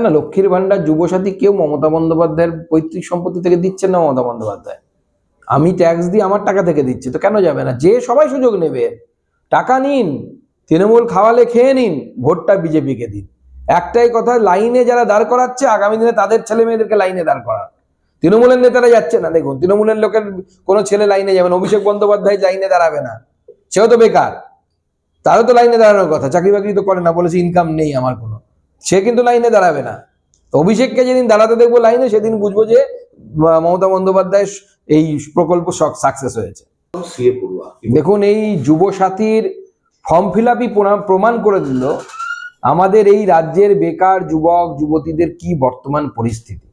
না, লক্ষ্মীর ভান্ডার, যুবসাথী কেউ মমতা বন্দ্যোপাধ্যায়ের পৈতৃক সম্পত্তি থেকে দিচ্ছেন না। মমতা বন্দ্যোপাধ্যায় আমি ট্যাক্স দিয়ে আমার টাকা থেকে দিচ্ছি, তো কেন যাবে না? যে সবাই সুযোগ নেবে, টাকা নিন, তৃণমূল খাওয়ালে খেয়ে নিন, ভোটটা বিজেপিকে দিন। একটাই কথা, লাইনে যারা দাঁড় করাচ্ছে আগামী দিনে তাদের ছেলে মেয়েদেরকে লাইনে দাঁড় করান। তৃণমূলের নেতারা যাচ্ছে না, দেখুন তৃণমূলের লোকের কোনো ছেলে লাইনে যাবে না। অভিষেক বন্দ্যোপাধ্যায় লাইনে দাঁড়াবে না, সেও তো বেকার, তারও তো লাইনে দাঁড়ানোর কথা, চাকরি বাকরি তো করে না, বলেছে ইনকাম নেই আমার কোনো, সে কিন্তু লাইনে দাঁড়াবে না। অভিষেককে যেদিন দাঁড়াতে দেখবো লাইনে, সেদিন বুঝবো যে মমতা বন্দ্যোপাধ্যায় এই প্রকল্প সাকসেস হয়েছে। দেখুন, এই যুবসাথীর ফর্ম ফিল আপই প্রমাণ করে দিল আমাদের এই রাজ্যের বেকার যুবক যুবতীদের কি বর্তমান পরিস্থিতি।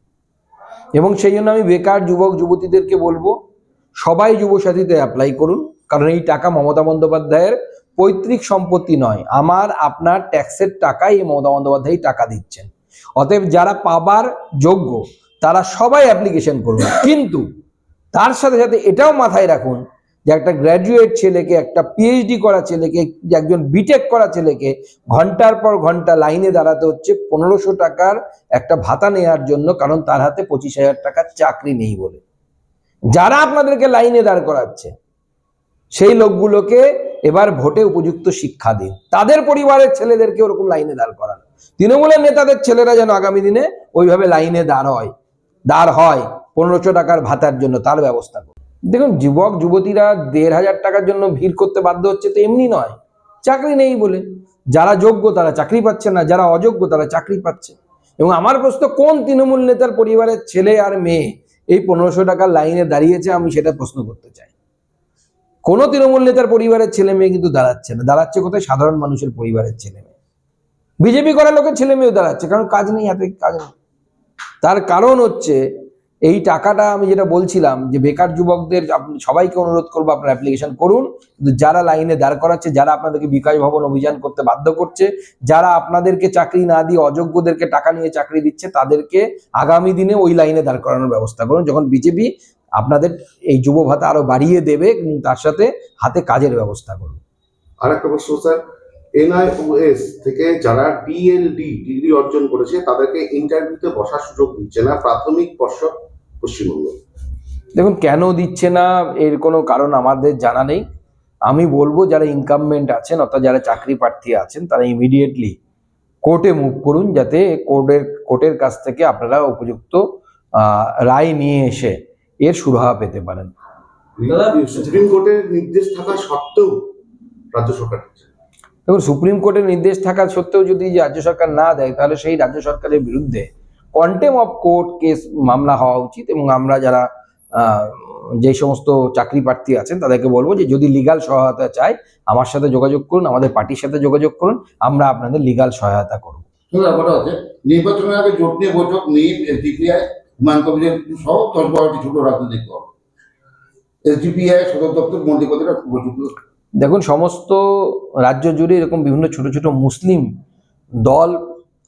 এবং সেই জন্য আমি বেকার যুবক যুবতীদেরকে বলবো, সবাই যুবসাথীতে অ্যাপ্লাই করুন, কারণ এই টাকা মমতা বন্দ্যোপাধ্যায়ের পৈতৃক সম্পত্তি নয়, আমার আপনার ট্যাক্সের টাকাই মমতা বন্দ্যোপাধ্যায় টাকা দিচ্ছেন। অতএব যারা পাবার যোগ্য তারা সবাই অ্যাপ্লিকেশন করুন, কিন্তু তার সাথে সাথে এটাও মাথায় রাখুন যে একটা গ্র্যাজুয়েট ছেলেকে, একটা পিএইচডি করা ছেলেকে, একজন বিটেক করা ছেলেকে ঘন্টার পর ঘন্টা লাইনে দাঁড়াতে হচ্ছে 1500 টাকার একটা ভাতা নেওয়ার জন্য, কারণ তার হাতে 25,000 টাকার চাকরি নেই বলে। যারা আপনাদেরকে লাইনে দাঁড় করাচ্ছে সেই লোকগুলোকে এবার ভোটে উপযুক্ত শিক্ষা দিন, তাদের পরিবারের ছেলেদেরকে ওরকম লাইনে দাঁড় করান। তৃণমূলের নেতাদের ছেলেরা যেন আগামী দিনে ওইভাবে লাইনে দাঁড় হয় 1500 টাকার ভাতার জন্য, তার ব্যবস্থা করুন। দেখুন, যুবক যুবতীরা 1500 টাকার জন্য ভিড় করতে বাধ্য হচ্ছে তো এমনি নয়, চাকরি নেই বলে। যারা যোগ্য তারা চাকরি পাচ্ছে না, যারা অযোগ্য তারা চাকরি পাচ্ছে। এবং আমার প্রশ্ন, কোন তৃণমূল নেতার পরিবারের ছেলে আর মেয়ে এই 1500 টাকার লাইনে দাঁড়িয়েছে, আমি সেটা প্রশ্ন করতে চাই। কোনো তৃণমূল নেতার পরিবারের ছেলে মেয়ে কিন্তু দাঁড়াচ্ছে না, দাঁড়াচ্ছে কোথায়? সাধারণ মানুষের পরিবারের ছেলে মেয়ে। বিজেপি করার লোকের ছেলে মেয়েও দাঁড়াচ্ছে, কারণ কাজ নেই, হাতে কাজ নেই। তার কারণ হচ্ছে এই টাকাটা, আমি যেটা বলছিলাম যে বেকার যুবকদের সবাইকে অনুরোধ করবো আপনারা অ্যাপ্লিকেশন করুন, কিন্তু যারা লাইনে দাঁড় করাচ্ছে, যারা আপনাদেরকে বিকাশ ভবন অভিযান করতে বাধ্য করছে, যারা আপনাদেরকে চাকরি না দিয়ে অযোগ্যদেরকে টাকা নিয়ে চাকরি দিচ্ছে, তাদেরকে আগামী দিনে ওই লাইনে দাঁড় করানোর ব্যবস্থা করুন, যখন বিজেপি আপনাদের এই যুব ভাতা আরো বাড়িয়ে দেবে, এবং তার সাথে হাতে কাজের ব্যবস্থা করুন। আরেকটা প্রশ্ন স্যার, NIOS থেকে যারা DLD ডিগ্রি অর্জন করেছে তাদেরকে ইন্টারভিউতে বসার সুযোগ দিচ্ছে না প্রাথমিক পর্ষদ পশ্চিমবঙ্গ। দেখুন, কেন দিচ্ছে না এর কোনো কারণ আমাদের জানা নেই। আমি বলবো যারা ইনকামবেন্ট আছেন, অর্থাৎ যারা চাকরি প্রার্থী আছেন, তারা ইমিডিয়েটলি কোর্টে মুভ করুন, যাতে কোর্টের কাছ থেকে আপনারা উপযুক্ত রায় নিয়ে এসে এর সুরাহা পেতে পারেন। সুপ্রিম কোর্টের নির্দেশ থাকা সত্ত্বেও রাজ্য সরকার, দেখুন, সুপ্রিম কোর্টের নির্দেশ থাকা সত্ত্বেও যদি রাজ্য সরকার না দেয়, তাহলে সেই রাজ্য সরকারের বিরুদ্ধে কন্টেম অফ কোর্ট কেস মামলা হওয়া উচিত। এবং আমরা যারা যে সমস্ত চাকরি প্রার্থী আছেন তাদেরকে বলবো যে যদি লিগাল সহায়তা চাই, আমার সাথে যোগাযোগ করুন, আমাদের পার্টির সাথে যোগাযোগ করুন, আমরা আপনাদের লিগাল সহায়তা করব। নির্বাচনের আগে জোট নিয়ে বৈঠক নিয়ে এসডিপিআই, হুমায়ুন কবিরের সহ 10-12টি ছোট রাজনৈতিক দল, এসডিপিআই সদর দপ্তর মন্ত্রীপতিরা বৈঠক। দেখুন, সমস্ত রাজ্য জুড়ে এরকম বিভিন্ন ছোট ছোট মুসলিম দল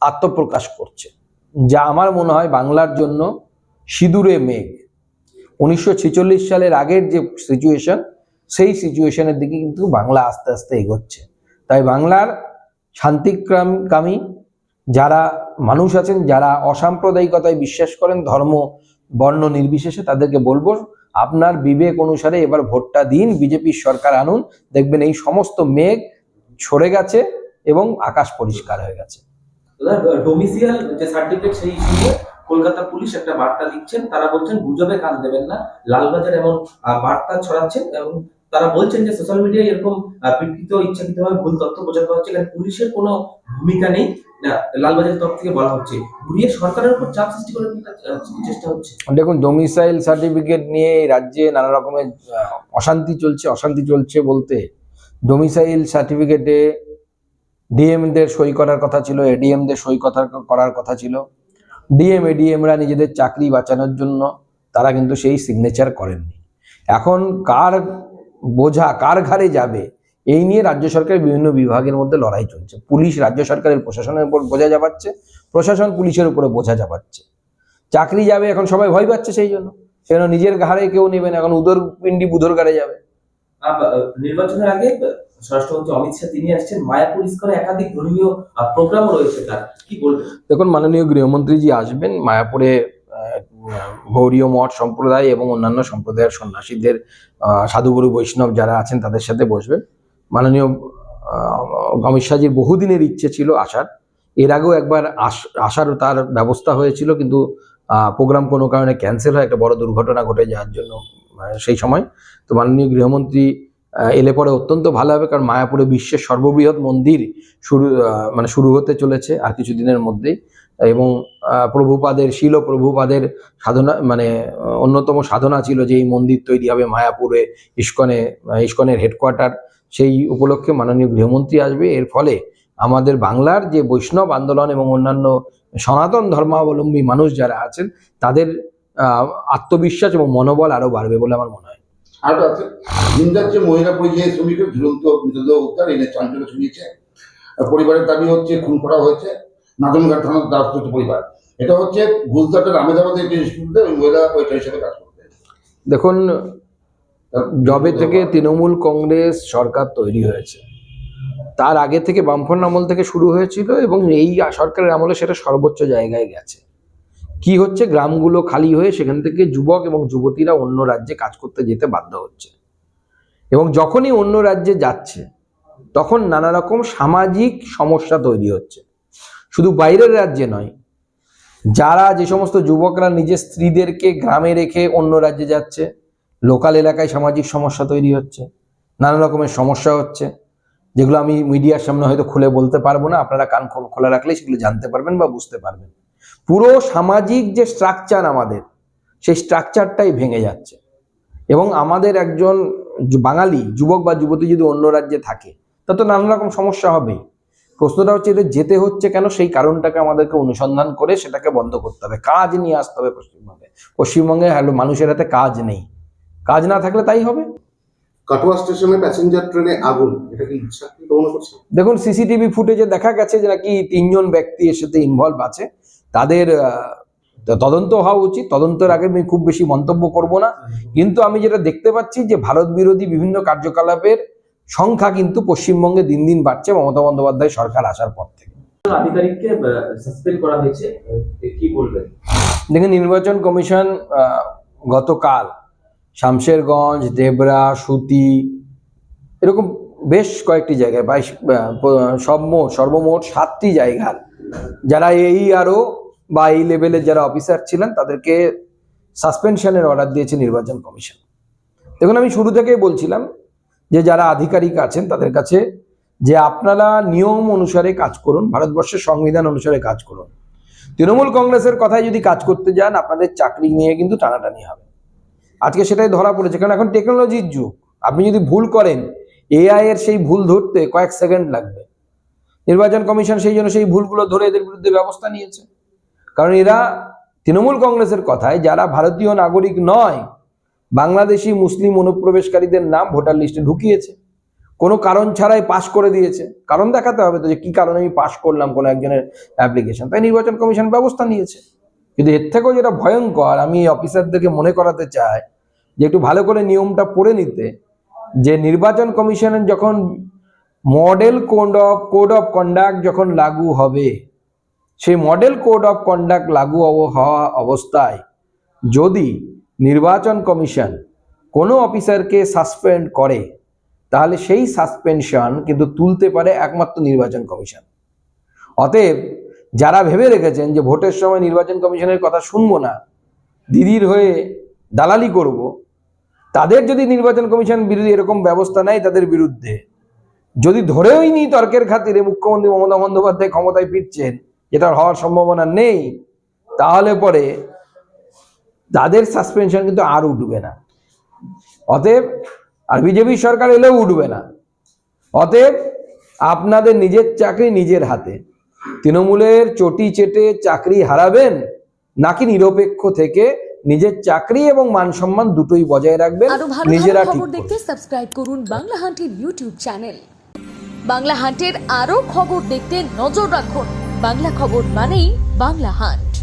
আত্মপ্রকাশ করছে, যা আমার মনে হয় বাংলার জন্য সিঁদুরে মেঘ। 1946 সালের আগের যে সিচুয়েশন, সেই সিচুয়েশনের দিকে কিন্তু বাংলা আস্তে আস্তে এগোচ্ছে। তাই বাংলার শান্তিকামী যারা মানুষ আছেন, যারা অসাম্প্রদায়িকতায় বিশ্বাস করেন, ধর্ম বর্ণ নির্বিশেষে, তাদেরকে বলবো আপনার বিবেক অনুসারে এবার ভোটটা দিন, বিজেপির সরকার আনুন, দেখবেন এই সমস্ত মেঘ সরে গেছে এবং আকাশ পরিষ্কার হয়ে গেছে। ডোমিসিয়াল যে সার্টিফিকেট, সেই ইস্যুতে কলকাতা পুলিশ একটা বার্তা দিচ্ছেন, তারা বলছেন গুজবে কান দেবেন না, লালবাজার এমন বার্তা ছড়াচ্ছেন, এবং তারা বলছেন যে সোশ্যাল মিডিয়ায় এরকম বিকৃত ইচ্ছাকৃতভাবে ভুল তথ্য প্রচার করা হচ্ছে, এখানে পুলিশের কোনো ভূমিকা নেই, লালবাজারের তরফ থেকে বলা হচ্ছে, ঘুরিয়ে সরকারের উপর চাপ সৃষ্টি করার চেষ্টা হচ্ছে। দেখুন, ডোমিসাইল সার্টিফিকেট নিয়ে রাজ্যে নানা রকমের অশান্তি চলছে বলতে, ডোমিসাইল সার্টিফিকেটে ডিএমদের সই করার কথা ছিল, এডিএমদের সই করার কথা ছিল। এডিএমরা নিজেদের চাকরি বাঁচানোর জন্য তারা কিন্তু সেই সিগনেচার করেননি। এখন কার বোঝা কার ঘাড়ে যাবে, এই নিয়ে রাজ্য সরকারের বিভিন্ন বিভাগের মধ্যে লড়াই চলছে। পুলিশ রাজ্য সরকারের প্রশাসনের উপর বোঝা চাপাচ্ছে, প্রশাসন পুলিশের উপরে বোঝা চাপাচ্ছে। চাকরি যাবে, এখন সবাই ভয় পাচ্ছে, সেই জন্য নিজের ঘাড়ে কেউ নেবে না, এখন উদর পিন্ডি বুধর ঘাড়ে যাবে। নির্বাচনের আগে স্বরাষ্ট্রমন্ত্রী অমিত শাহ তিনি আসছেন, মায়াপুর ইস্কনে একাধিক ধর্মীয় প্রোগ্রামও রয়েছে, তার কি বলবেন? দেখুন, মাননীয় গৃহমন্ত্রীজি আসবেন মায়াপুরে, গৌড়ীয় মঠ সম্প্রদায় এবং অন্যান্য সম্প্রদায়ের সন্ন্যাসীদের, সাধুগুরু বৈষ্ণব যারা আছেন তাদের সাথে বসবেন। মাননীয় অমিত শাহজির বহুদিনের ইচ্ছে ছিল আসার। এর আগেও একবার আসার তার ব্যবস্থা হয়েছিল, কিন্তু প্রোগ্রাম কোনো কারণে ক্যান্সেল হয়, একটা বড় দুর্ঘটনা ঘটে যাওয়ার জন্য সেই সময়। তো মাননীয় গৃহমন্ত্রী এলে পরে অত্যন্ত ভালো হবে, কারণ মায়াপুরে বিশ্বের সর্ববৃহৎ মন্দির শুরু হতে চলেছে আর কিছুদিনের মধ্যেই। এবং প্রভুপাদের, শিল প্রভুপাদের সাধনা, অন্যতম সাধনা ছিল যে এই মন্দির তৈরি হবে মায়াপুরে, ইস্কনের হেডকোয়ার্টার। সেই উপলক্ষে মাননীয় গৃহমন্ত্রী আসবে। এর ফলে আমাদের বাংলার যে বৈষ্ণব আন্দোলন এবং অন্যান্য সনাতন ধর্মাবলম্বী মানুষ যারা আছেন তাদের আত্মবিশ্বাস এবং মনোবল আরো বাড়বে বলে আমার মনে হয়। আর আছে জিন্দার যে মহিলা পরিযায়ী শ্রমিকের ঝুলন্ত মৃতদেহ উদ্ধার এনে চাঞ্চল্য ছড়িয়েছে। পরিবারের দাবি হচ্ছে খুন করা হয়েছে, নাদনঘাট থানার দ্বারস্থ হচ্ছে পরিবার। এটা হচ্ছে গুজরাটের আহমেদাবাদের একটি ইনস্টিটিউটে ওই মহিলা ওইটা হিসেবে কাজ করতে। দেখুন, যবে থেকে তৃণমূল কংগ্রেস সরকার তৈরি হয়েছে তার আগে থেকে বামফ্রন্ট আমল থেকে শুরু হয়েছিল এবং এই সরকারের আমলে সেটা সর্বোচ্চ জায়গায় গেছে। কি হচ্ছে, গ্রামগুলো খালি হয়ে সেখান থেকে যুবক এবং যুবতীরা অন্য রাজ্যে কাজ করতে যেতে বাধ্য হচ্ছে, এবং যখনই অন্য রাজ্যে যাচ্ছে তখন নানা রকম সামাজিক সমস্যা তৈরি হচ্ছে। শুধু বাইরের রাজ্যে নয়, যে সমস্ত যুবকরা নিজের স্ত্রীদেরকে গ্রামে রেখে অন্য রাজ্যে যাচ্ছে, লোকাল এলাকায় সামাজিক সমস্যা তৈরি হচ্ছে, নানা রকমের সমস্যা হচ্ছে, যেগুলো আমি মিডিয়ার সামনে হয়তো খুলে বলতে পারবো না। আপনারা কান খোলা রাখলেই সেগুলো জানতে পারবেন বা বুঝতে পারবেন। পুরো সামাজিক যে স্ট্রাকচার আমাদের, সেই স্ট্রাকচারটাই ভেঙে যাচ্ছে। এবং আমাদের একজন বাঙালি যুবক বা যুবতী যদি অন্য রাজ্যে থাকে তা তো নানা রকম সমস্যা হবেই। প্রশ্নটা হচ্ছে এদের যেতে হচ্ছে কেন, সেই কারণটাকে আমাদেরকে অনুসন্ধান করে সেটাকে বন্ধ করতে হবে, কাজ নিয়ে আসতে হবে পশ্চিমবঙ্গে মানুষের হাতে কাজ নেই, কাজ না থাকলে তাই হবে। কাটোয়া স্টেশনে প্যাসেঞ্জার ট্রেনে আগুন, এটা কি ইচ্ছাকৃত মনে করছেন? দেখুন, সিসিটিভি ফুটেজে দেখা গেছে যে নাকি 3 জন ব্যক্তি এর সাথে ইনভলভ আছে। তাদের তদন্ত হওয়া উচিত। তদন্তের আগে আমি খুব বেশি মন্তব্য করব না, কিন্তু আমি যেটা দেখতে পাচ্ছি যে ভারত বিরোধী বিভিন্ন কার্যকলাপের সংখ্যা কিন্তু পশ্চিমবঙ্গে দিন দিন বাড়ছে মমতা বন্দ্যোপাধ্যায় সরকার আসার পর থেকে। আধিকারিককে সাসপেন্ড করা হয়েছে, কি বলবেন? দেখুন, নির্বাচন কমিশন গতকাল শামশেরগঞ্জ, দেবরা, সুতি এরকম বেশ কয়েকটি জায়গায় সর্বমোট 7টি জায়গার যারা AERO বা এই লেভেলের যারা অফিসার ছিলেন তাদেরকে সাসপেনশনের অর্ডার দিয়েছে নির্বাচন কমিশন। দেখুন, আমি শুরু থেকেই বলছিলাম যে যারা আধিকারিক আছেন তাদের কাছে যে আপনারা নিয়ম অনুসারে কাজ করুন, ভারতবর্ষের সংবিধান অনুসারে কাজ করুন। তৃণমূল কংগ্রেসের কথায় যদি কাজ করতে যান আপনাদের চাকরি নিয়ে কিন্তু টানাটানি হবে। আজকে সেটাই ধরা পড়েছে, কারণ এখন টেকনোলজির যুগ। আপনি যদি ভুল করেন, AI এর সেই ভুল ধরতে কয়েক সেকেন্ড লাগবে। নির্বাচন কমিশন সেই জন্য সেই ভুলগুলো ধরে এদের বিরুদ্ধে ব্যবস্থা নিয়েছে, কারণ এরা তৃণমূল কংগ্রেসের কথায় যারা ভারতীয় নাগরিক নয়, বাংলাদেশি মুসলিম অনুপ্রবেশকারীদের নাম ভোটার লিস্টে ঢুকিয়েছে, কোনো কারণ ছাড়াই পাশ করে দিয়েছে। কারণ দেখাতে হবে তো যে কি কারণে আমি পাশ করলাম কোনো একজনের অ্যাপ্লিকেশন, তাই নির্বাচন কমিশন ব্যবস্থা নিয়েছে। কিন্তু এর থেকেও যেটা ভয়ঙ্কর, আমি অফিসারদেরকে মনে করাতে চাই যে একটু ভালো করে নিয়মটা পড়ে নিতে, যে নির্বাচন কমিশনের যখন মডেল কোড অফ কন্ডাক্ট যখন লাগু হবে, সেই মডেল কোড অফ কন্ডাক্ট লাগু হওয়া অবস্থায় যদি নির্বাচন কমিশন কোনো অফিসারকে সাসপেন্ড করে, তাহলে সেই সাসপেনশন কিন্তু তুলতে পারে একমাত্র নির্বাচন কমিশন। অতএব যারা ভেবে রেখেছেন যে ভোটের সময় নির্বাচন কমিশনের কথা শুনবো না, দিদির হয়ে দালালি করব, তাদের যদি নির্বাচন কমিশন বিরোধী এরকম ব্যবস্থা নেয় তাদের বিরুদ্ধে, যদি ধরেওই নি তর্কের খাতিরে মুখ্যমন্ত্রী মমতা বন্দ্যোপাধ্যায় ক্ষমতায় ফিরছেন, যেটা হওয়ার সম্ভাবনা নেই, তাহলে পরে তাদের সাসপেনশন কিন্তু আর উঠবে না। অতএব আর বিজেপি সরকার এলেও উঠবে না। অতএব আপনাদের নিজের চাকরি নিজের হাতে। তৃণমূলের চটি চেটে চাকরি হারাবেন, নাকি নিরপেক্ষ থেকে নিজের চাকরি এবং মান সম্মান দুটোই বজায় রাখবেন নিজেরা ঠিক খবর দেখতে সাবস্ক্রাইব করুন বাংলা হান্টের ইউটিউব চ্যানেল। বাংলা হান্টের আরো খবর দেখতে নজর রাখুন। বাংলা খবর মানেই বাংলা হান্ট।